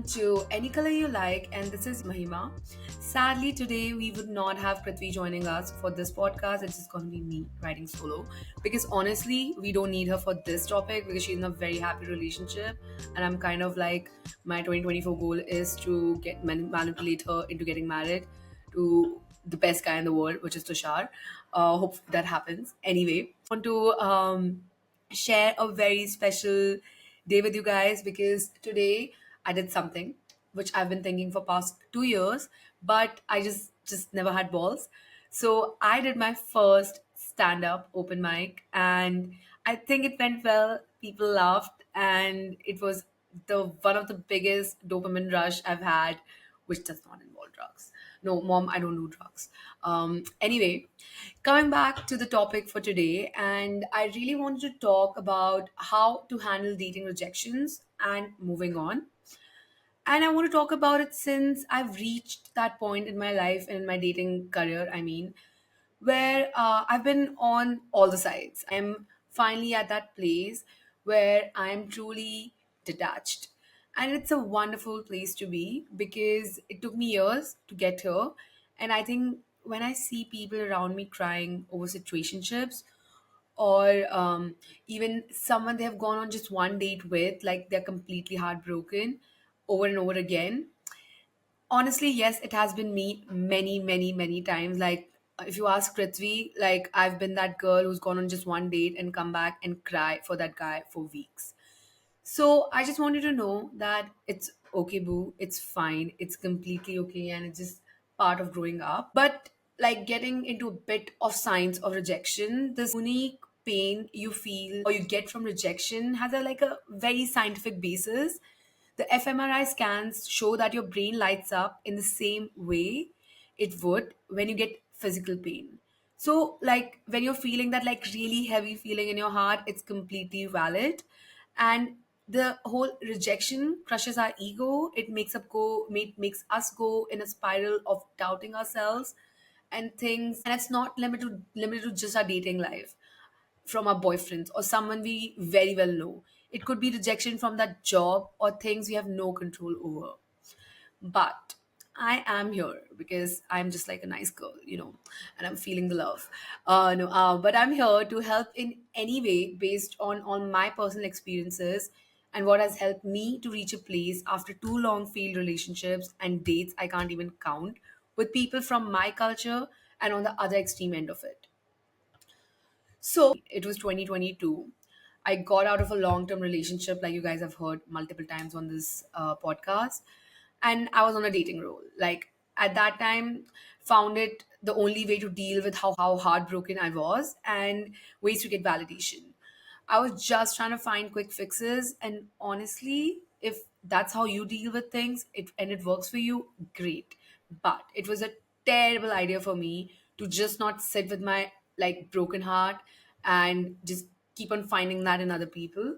to Any Color You Like, and this is Mahima. Sadly, today we would not have Prithvi joining us for this podcast. It's just going to be me writing solo because honestly, we don't need her for this topic because she's in a very happy relationship, and I'm kind of like my 2024 goal is to get manipulate her into getting married to the best guy in the world, which is Tushar. Hope that happens. Anyway, want to share a very special day with you guys because today I did something which I've been thinking for past 2 years, but I just never had balls. So I did my first stand up open mic, and I think it went well. People laughed, and it was the one of the biggest dopamine rush I've had, which does not involve drugs. No, mom, I don't do drugs. Anyway, coming back to the topic for today, and I really wanted to talk about how to handle dating rejections and moving on. And I want to talk about it since I've reached that point in my life and in my dating career, where I've been on all the sides. I'm finally at that place where I'm truly detached. And it's a wonderful place to be because it took me years to get here. And I think when I see people around me crying over situationships or even someone they have gone on just one date with, like they're completely heartbroken over and over again. Honestly, yes, it has been me many, many, many times. Like, if you ask Prithvi, like, I've been that girl who's gone on just one date and come back and cry for that guy for weeks. So, I just wanted to know that it's okay, boo. It's fine. It's completely okay. And it's just part of growing up. But, like, getting into a bit of signs of rejection, this unique pain you feel or you get from rejection has a very scientific basis. The fMRI scans show that your brain lights up in the same way it would when you get physical pain. So, like when you're feeling that like really heavy feeling in your heart, it's completely valid. And the whole rejection crushes our ego. It makes us go in a spiral of doubting ourselves and things. And it's not limited to just our dating life from our boyfriends or someone we very well know. It could be rejection from that job or things we have no control over. But I am here because I'm just like a nice girl, and I'm feeling the love. No, but I'm here to help in any way based on my personal experiences and what has helped me to reach a place after too long failed relationships and dates I can't even count with people from my culture and on the other extreme end of it. So it was 2022. I got out of a long term relationship, like you guys have heard multiple times on this podcast. And I was on a dating role. Like at that time, found it the only way to deal with how heartbroken I was and ways to get validation. I was just trying to find quick fixes. And honestly, if that's how you deal with things and it works for you, great. But it was a terrible idea for me to just not sit with my like broken heart and just keep on finding that in other people.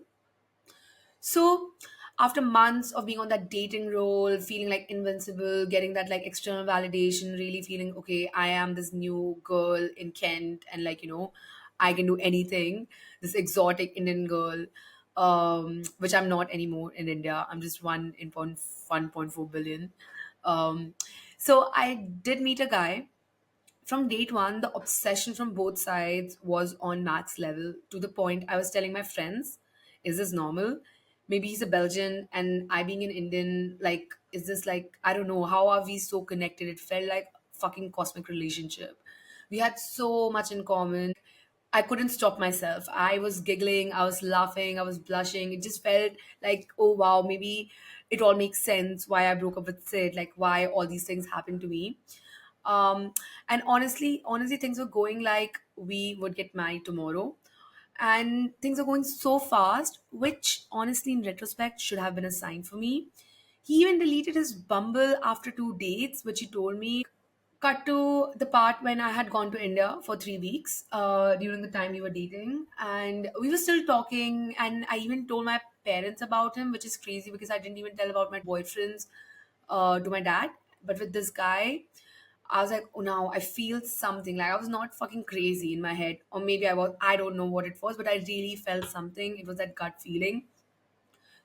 So after months of being on that dating role, feeling like invincible, getting that like external validation, really feeling okay, I am this new girl in Kent and I can do anything. This exotic Indian girl, which I'm not anymore in India. I'm just 1.4 billion. Um, so I did meet a guy from date one. The obsession from both sides was on max level to the point I was telling my friends, is this normal? Maybe he's a Belgian and I being an Indian, like, is this like, I don't know, how are we so connected? It felt like fucking cosmic relationship. We had so much in common. I couldn't stop myself. I was giggling, I was laughing, I was blushing. It just felt like, oh wow, maybe it all makes sense why I broke up with Sid, like why all these things happened to me. And honestly, things were going like we would get married tomorrow. And things are going so fast, which honestly, in retrospect, should have been a sign for me. He even deleted his Bumble after 2 dates, which he told me. Cut to the part when I had gone to India for 3 weeks during the time we were dating, and we were still talking. And I even told my parents about him, which is crazy because I didn't even tell about my boyfriends to my dad. But with this guy, I was like, oh, now I feel something. Like I was not fucking crazy in my head, or maybe I was. I don't know what it was, but I really felt something. It was that gut feeling.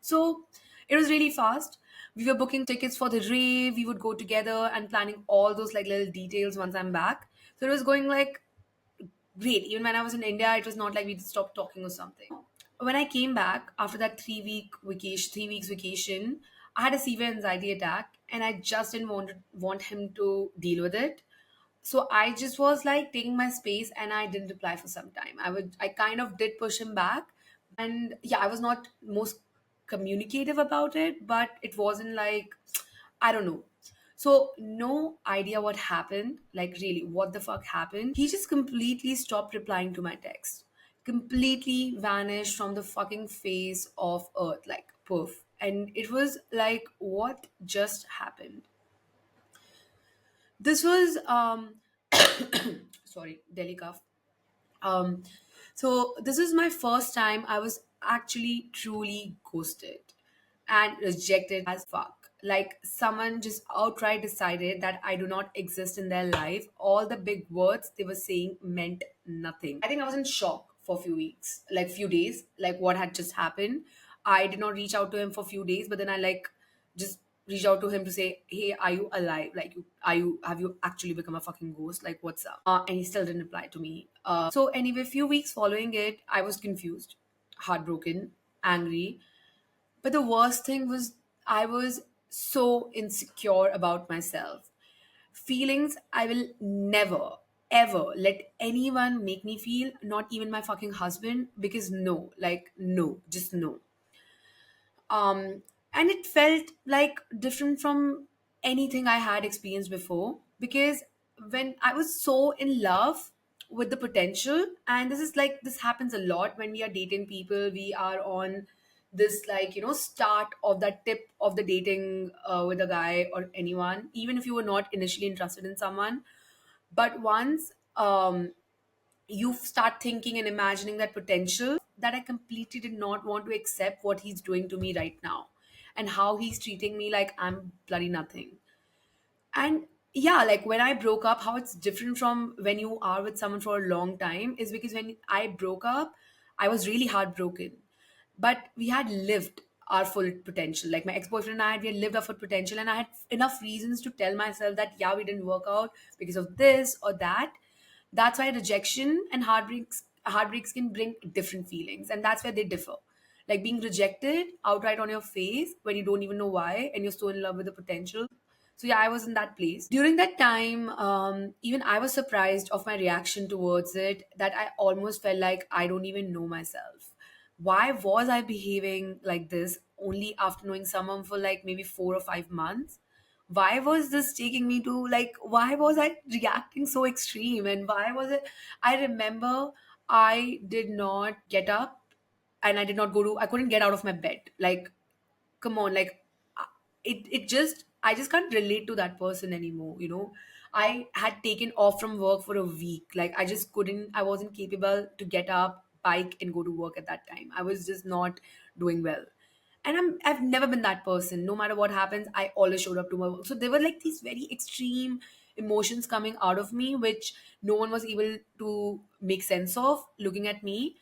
So It was really fast. We were booking tickets for the rave. We would go together and planning all those like little details once I'm back. So it was going like great. Even when I was in India, it was not like we stopped talking or something. When I came back after that 3 weeks vacation, I had a severe anxiety attack, and I just didn't want him to deal with it. So I just was like taking my space, and I didn't reply for some time. I kind of did push him back, and yeah, I was not most communicative about it, but it wasn't like, I don't know. So no idea what happened, like really what the fuck happened. He just completely stopped replying to my text, completely vanished from the fucking face of earth, like poof. And it was like, what just happened? This was sorry, Delhi cough. um so this is my first time I was actually truly ghosted and rejected as fuck. Like someone just outright decided that I do not exist in their life. All the big words they were saying meant nothing. I think I was in shock for a few weeks, like few days, like what had just happened. I did not reach out to him for a few days, but then I like just reached out to him to say, "Hey, are you alive? Like, have you actually become a fucking ghost? Like, what's up?" And he still didn't reply to me. So anyway, few weeks following it, I was confused, heartbroken, angry. But the worst thing was I was so insecure about myself. Feelings I will never, ever let anyone make me feel, not even my fucking husband, because no, like, no, just no. And it felt like different from anything I had experienced before, because when I was so in love with the potential, and this is like, this happens a lot when we are dating people. We are on this, like, start of that tip of the dating with a guy or anyone, even if you were not initially interested in someone. But once you start thinking and imagining that potential, that I completely did not want to accept what he's doing to me right now, and how he's treating me like I'm bloody nothing. And yeah, like when I broke up, how it's different from when you are with someone for a long time is because when I broke up, I was really heartbroken. But we had lived our full potential. Like my ex-boyfriend and I, we had lived our full potential, and I had enough reasons to tell myself that yeah, we didn't work out because of this or that. That's why rejection and heartbreaks can bring different feelings, and that's where they differ. Like being rejected outright on your face when you don't even know why, and you're so in love with the potential. So yeah, I was in that place during that time. Even I was surprised of my reaction towards it, that I almost felt like I don't even know myself. Why was I behaving like this only after knowing someone for like maybe 4 or 5 months? Why was this taking me to, like, why was I reacting so extreme, and why was it? I remember I did not get up, and I couldn't get out of my bed. Like, come on, like, it just, I just can't relate to that person anymore. I had taken off from work for a week. Like, I just couldn't, I wasn't capable to get up, bike, and go to work at that time. I was just not doing well. And I've never been that person. No matter what happens, I always showed up to my work. So there were like these very extreme emotions coming out of me, which no one was able to make sense of looking at me.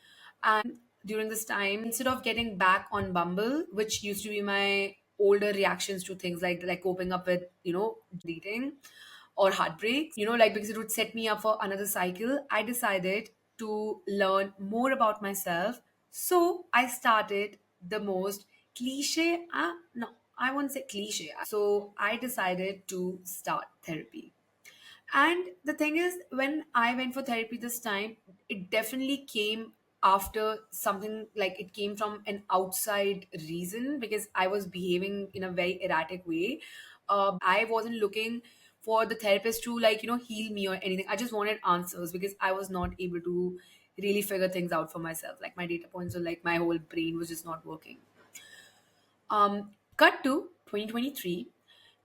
During this time, instead of getting back on Bumble, which used to be my older reactions to things like coping up with, dating or heartbreaks, like because it would set me up for another cycle, I decided to learn more about myself. So I started the most cliche, no, I won't say cliche. So I decided to start therapy. And the thing is, when I went for therapy this time, it definitely came after something, like it came from an outside reason, because I was behaving in a very erratic way. I wasn't looking for the therapist to, like, heal me or anything. I just wanted answers because I was not able to really figure things out for myself. Like my data points, or like my whole brain was just not working. Cut to 2023,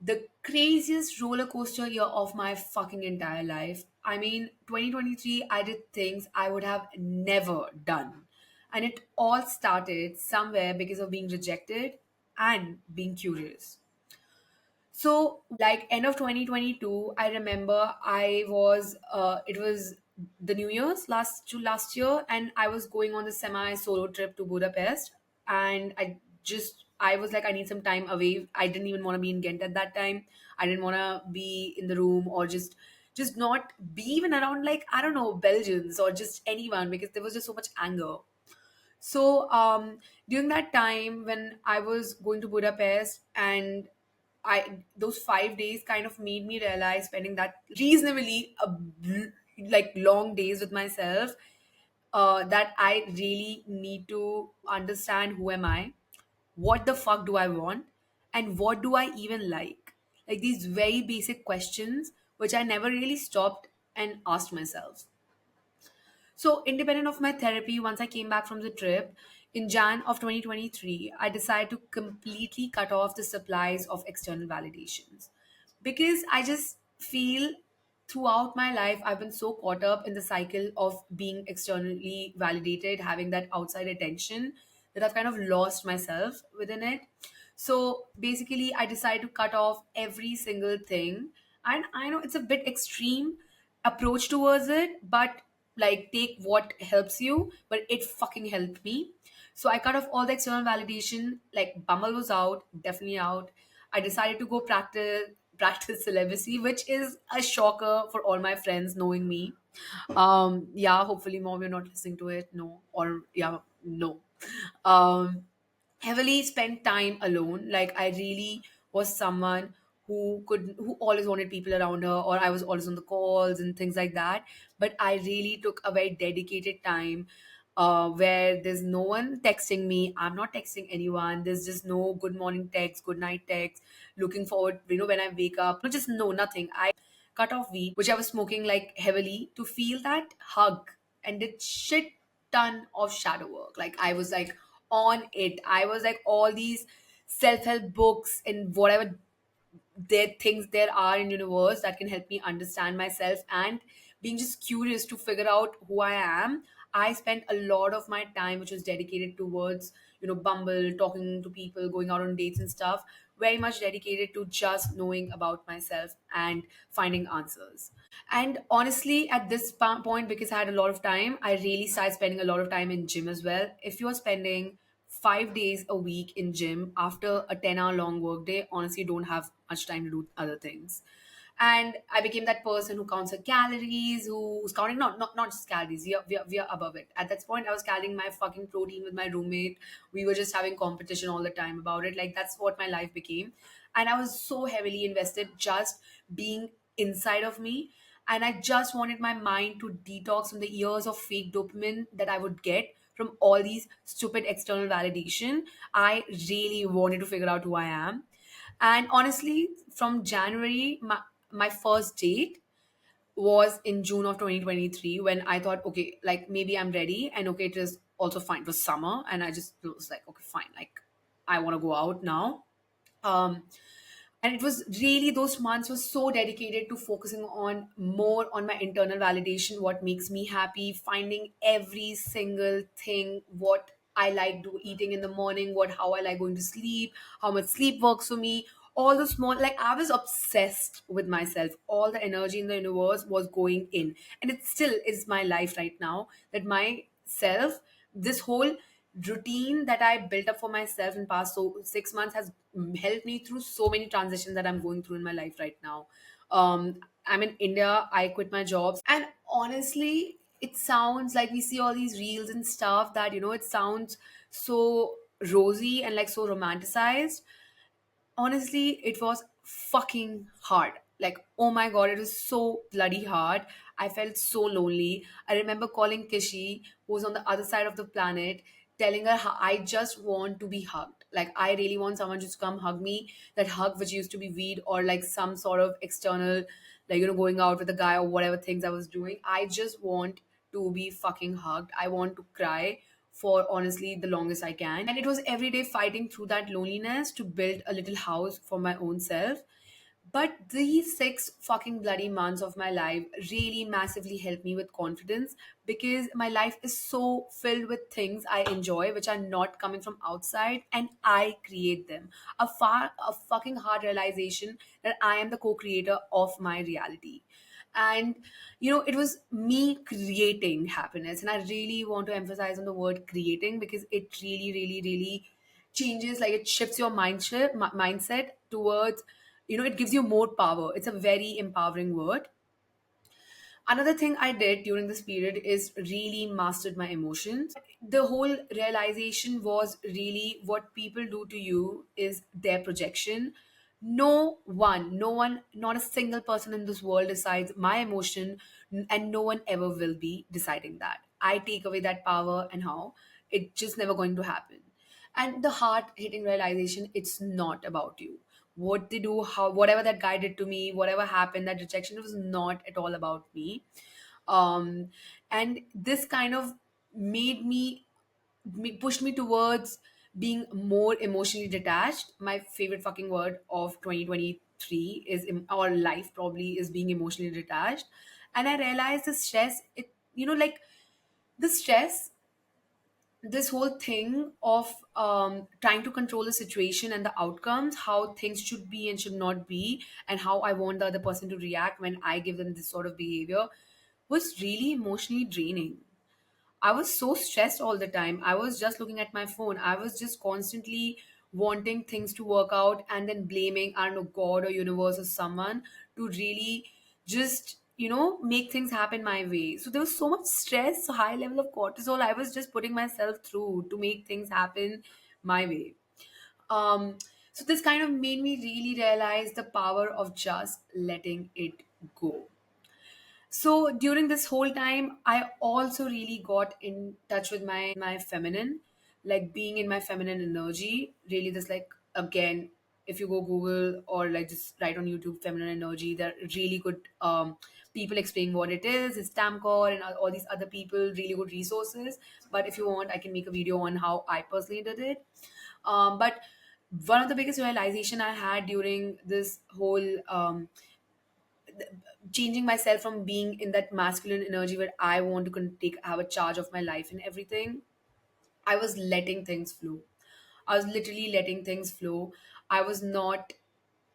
the craziest roller coaster year of my fucking entire life. I mean, 2023, I did things I would have never done. And it all started somewhere because of being rejected and being curious. So, like end of 2022, I remember it was the New Year's last year, and I was going on the semi solo trip to Budapest, and I was like, I need some time away. I didn't even want to be in Ghent at that time. I didn't want to be in the room or just not be even around, like, I don't know, Belgians or just anyone, because there was just so much anger. So during that time when I was going to Budapest, and I those 5 days kind of made me realize, spending that reasonably like long days with myself, that I really need to understand who am I, what the fuck do I want, and what do I even like? Like these very basic questions which I never really stopped and asked myself. So, independent of my therapy, once I came back from the trip in Jan of 2023, I decided to completely cut off the supplies of external validations, because I just feel throughout my life I've been so caught up in the cycle of being externally validated, having that outside attention, that I've kind of lost myself within it. So basically, I decided to cut off every single thing. And I know it's a bit extreme approach towards it, but like, take what helps you, but it fucking helped me. So I cut off all the external validation. Like, Bumble was out, definitely out. I decided to go practice celibacy, which is a shocker for all my friends knowing me. Yeah, hopefully, mom, you're not listening to it. No, or yeah, no. Um, Heavily spent time alone. Like, I really was someone who always wanted people around her, or I was always on the calls and things like that. But I really took a very dedicated time, where there's no one texting me. I'm not texting anyone. There's just no good morning text, good night text, looking forward, when I wake up. No, just no, nothing. I cut off weed, which I was smoking like heavily, to feel that hug, and did shit ton of shadow work. Like, I was like on it. I was like, all these self-help books and whatever there things there are in universe that can help me understand myself, and being just curious to figure out who I am. I spent a lot of my time which was dedicated towards, Bumble, talking to people, going out on dates and stuff, very much dedicated to just knowing about myself and finding answers. And honestly, at this point, because I had a lot of time, I really started spending a lot of time in gym as well. If you're spending 5 days a week in gym after a 10-hour long work day, honestly, you don't have much time to do other things. And I became that person who counts her calories, who's counting not just calories. We are above it. At that point, I was carrying my fucking protein with my roommate. We were just having competition all the time about it. Like, that's what my life became. And I was so heavily invested just being inside of me. And I just wanted my mind to detox from the years of fake dopamine that I would get from all these stupid external validation. I really wanted to figure out who I am. And honestly, from January, my first date was in June of 2023, when I thought, okay, like, maybe I'm ready. And okay, it is also fine. It was summer. And I just was like, okay, fine. Like, I want to go out now. Um, and it was really, those months was so dedicated to focusing on more on my internal validation, what makes me happy, finding every single thing, what I like do eating in the morning, what how I like going to sleep, how much sleep works for me, all the small, like, I was obsessed with myself. All the energy in the universe was going in, and it still is my life right now, that my self, this whole routine that I built up for myself in past 6 months has helped me through so many transitions that I'm going through in my life right now. I'm in India. I quit my jobs, and honestly, it sounds like we see all these reels and stuff that, it sounds so rosy and like so romanticized. Honestly, it was fucking hard. Like, oh my god, it was so bloody hard. I felt so lonely. I remember calling Kishi, who was on the other side of the planet, telling her how I just want to be hugged. Like, I really want someone just to come hug me. That hug which used to be weed or like some sort of external, like, going out with a guy or whatever things I was doing. I just want to be fucking hugged. I want to cry for honestly the longest I can. And it was every day fighting through that loneliness to build a little house for my own self. But these 6 fucking bloody months of my life really massively helped me with confidence, because my life is so filled with things I enjoy which are not coming from outside, and I create them. A fucking hard realization that I am the co-creator of my reality. And it was me creating happiness, and I really want to emphasize on the word creating, because it really, really, really changes, like it shifts your mindset towards, it gives you more power. It's a very empowering word. Another thing I did during this period is really mastered my emotions. The whole realization was really what people do to you is their projection. No one, not a single person in this world decides my emotion, and no one ever will be deciding that. I take away that power, and how? It's just never going to happen. And the heart hitting realization, it's not about you. What they do, how, whatever that guy did to me, whatever happened, that rejection, it was not at all about me. um and this kind of made pushed me towards being more emotionally detached. My favorite fucking word of 2023 is or life probably is being emotionally detached. And I realized the stress, it, like, the stress, this whole thing of trying to control the situation and the outcomes, how things should be and should not be, and how I want the other person to react when I give them this sort of behavior, was really emotionally draining. I was so stressed all the time. I was just looking at my phone. I was just constantly wanting things to work out and then blaming, I don't know, God or universe or someone to really just, make things happen my way. So there was so much stress, high level of cortisol I was just putting myself through to make things happen my way. Um, so this kind of made me really realize the power of just letting it go. So during this whole time, I also really got in touch with my feminine, like being in my feminine energy. Really, this, like, again, if you go Google or like just write on YouTube feminine energy, there are really good people explain what it is. It's Tamcore and all these other people, really good resources. But if you want, I can make a video on how I personally did it. But one of the biggest realization I had during this whole changing myself from being in that masculine energy where I want to take have a charge of my life and everything, I was letting things flow. I was literally letting things flow. I was not,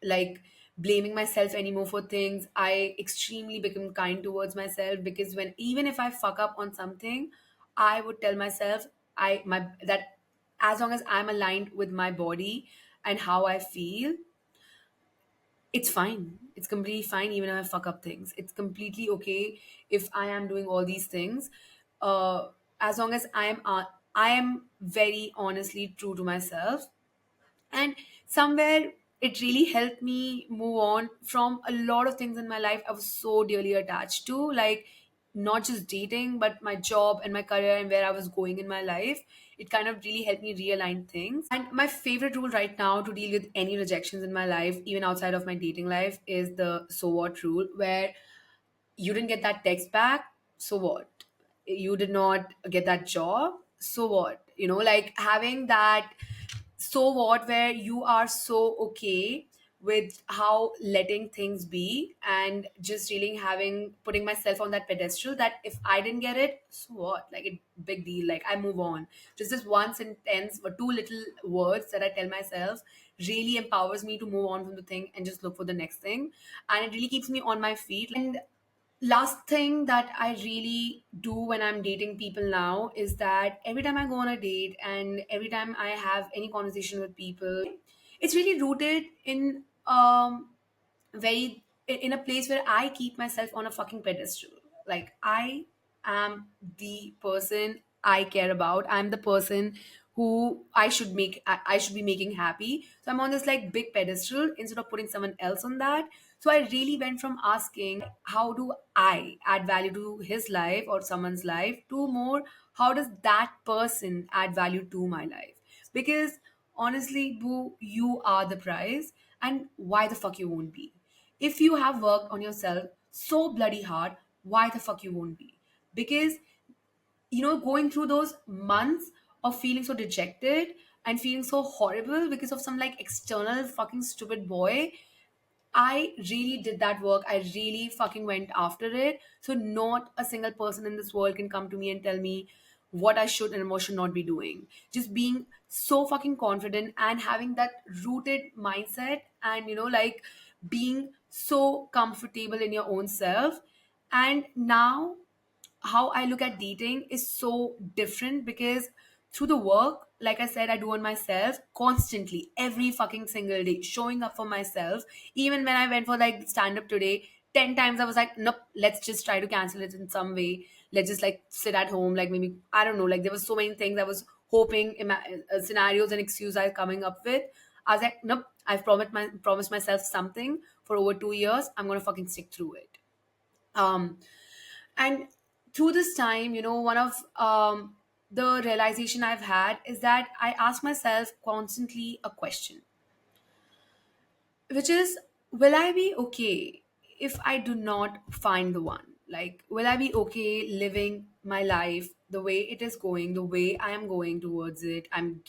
like, blaming myself anymore for things. I extremely became kind towards myself, because when, even if I fuck up on something, I would tell myself, I my that as long as I'm aligned with my body and how I feel, it's fine. It's completely fine even if I fuck up things. It's completely okay if I am doing all these things. As long as I am very honestly true to myself. And somewhere it really helped me move on from a lot of things in my life I was so dearly attached to, like not just dating, but my job and my career and where I was going in my life. It kind of really helped me realign things. And my favorite rule right now to deal with any rejections in my life, even outside of my dating life, is the so what rule, where you didn't get that text back, so what? You did not get that job, so what? Like having that so what, where you are so okay with how letting things be, and just really having putting myself on that pedestal that if I didn't get it, so what? Like, it big deal, like I move on. Just this one sentence or two little words that I tell myself really empowers me to move on from the thing and just look for the next thing. And it really keeps me on my feet. And last thing that I really do when I'm dating people now is that every time I go on a date and every time I have any conversation with people, it's really rooted in very in a place where I keep myself on a fucking pedestal. Like, I am the person I care about. I'm the person who I should be making happy. So I'm on this like big pedestal instead of putting someone else on that. So I really went from asking how do I add value to his life or someone's life to more how does that person add value to my life? Because honestly, boo, you are the prize, and why the fuck you won't be? If you have worked on yourself so bloody hard, why the fuck you won't be? Because, going through those months of feeling so dejected and feeling so horrible because of some like external fucking stupid boy, I really did that work. I really fucking went after it. So not a single person in this world can come to me and tell me what I should and what should not be doing. Just being so fucking confident and having that rooted mindset, and like being so comfortable in your own self. And now how I look at dating is so different, because through the work, like I said, I do on myself constantly, every fucking single day, showing up for myself. Even when I went for like stand up today, 10 times I was like, nope, let's just try to cancel it in some way. Let's just like sit at home. Like maybe, I don't know, like there was so many things I was hoping, scenarios and excuses I was coming up with. I was like, nope, I've promised myself something for over 2 years. I'm going to fucking stick through it. Um, and through this time, one of the realization I've had is that I ask myself constantly a question, which is, will I be okay if I do not find the one? Like, will I be okay living my life the way it is going, the way I am going towards it? And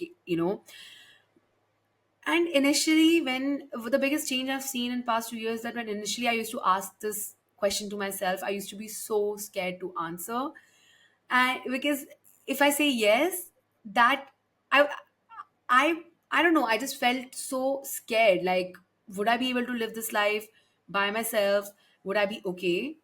initially, when the biggest change I've seen in past 2 years, that when initially I used to ask this question to myself, I used to be so scared to answer. And because if I say yes, that I I don't know, I just felt so scared. Like, would I be able to live this life by myself? Would I be okay?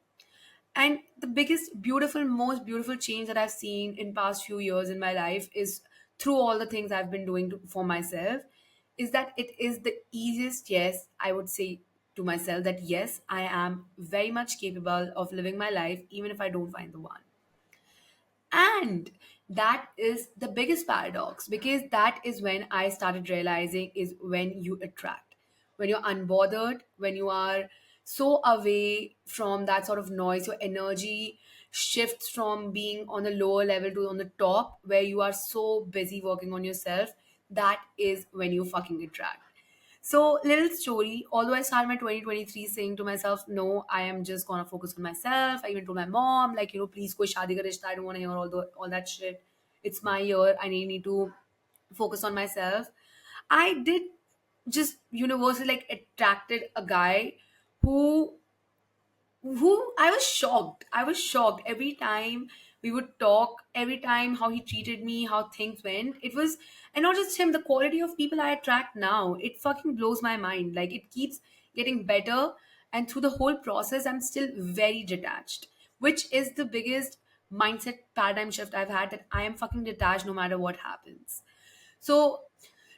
And the biggest beautiful, most beautiful change that I've seen in past few years in my life is through all the things I've been doing for myself, is that it is the easiest yes I would say to myself, that yes, I am very much capable of living my life even if I don't find the one. And that is the biggest paradox, because that is when I started realizing is when you attract, when you're unbothered, when you are so away from that sort of noise, your energy shifts from being on the lower level to on the top, where you are so busy working on yourself. That is when you fucking attract. So, little story. Although I started my 2023 saying to myself, no, I am just gonna focus on myself. I even told my mom, like, please koi shaadi ka rishta. I don't want to hear all that shit. It's my year. I need to focus on myself. I did just universally like attracted a guy who I was shocked. I was shocked every time we would talk, every time how he treated me, how things went. It was, and not just him, the quality of people I attract now, it fucking blows my mind. Like, it keeps getting better. And through the whole process, I'm still very detached, which is the biggest mindset paradigm shift I've had, that I am fucking detached no matter what happens. So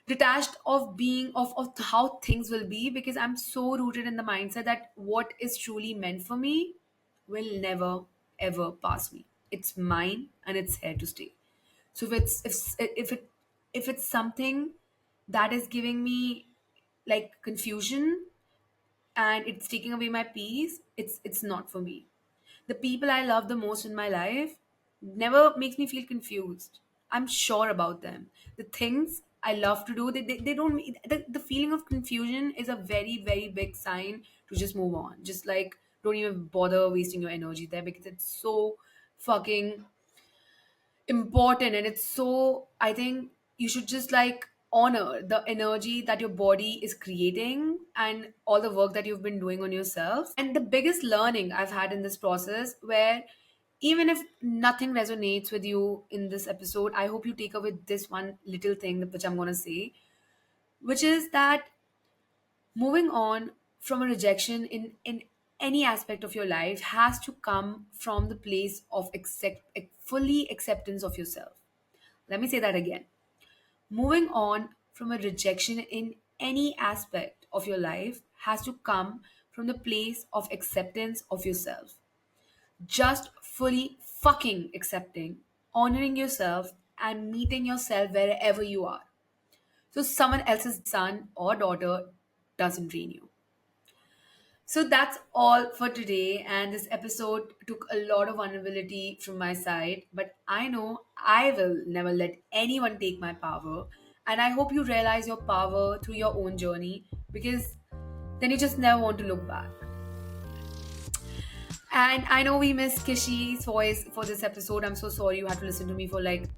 detached of being of how things will be, because I'm so rooted in the mindset that what is truly meant for me will never ever pass me. It's mine and it's here to stay. So if it's something that is giving me like confusion and it's taking away my peace, it's not for me. The people I love the most in my life never makes me feel confused. I'm sure about them. The things I love to do, they don't the feeling of confusion is a very, very big sign to just move on. Just like, don't even bother wasting your energy there, because it's so fucking important. And it's so, I think you should just like honor the energy that your body is creating and all the work that you've been doing on yourself. And the biggest learning I've had in this process, where even if nothing resonates with you in this episode, I hope you take away this one little thing which I'm going to say, which is that moving on from a rejection in any aspect of your life has to come from the place of fully acceptance of yourself. Let me say that again. Moving on from a rejection in any aspect of your life has to come from the place of acceptance of yourself. Just fully fucking accepting, honoring yourself, and meeting yourself wherever you are. So someone else's son or daughter doesn't drain you. So that's all for today. And this episode took a lot of vulnerability from my side. But I know I will never let anyone take my power. And I hope you realize your power through your own journey, because then you just never want to look back. And I know we missed Kishi's voice for this episode. I'm so sorry you had to listen to me for like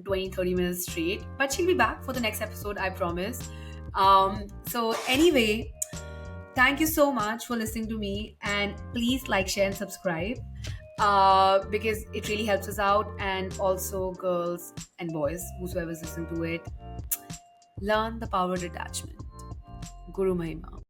20-30 minutes straight. But she'll be back for the next episode, I promise. So, anyway, thank you so much for listening to me, and please like, share, and subscribe, because it really helps us out. And also, girls and boys, whosoever's listening to it, learn the power of detachment. Guru Mahima.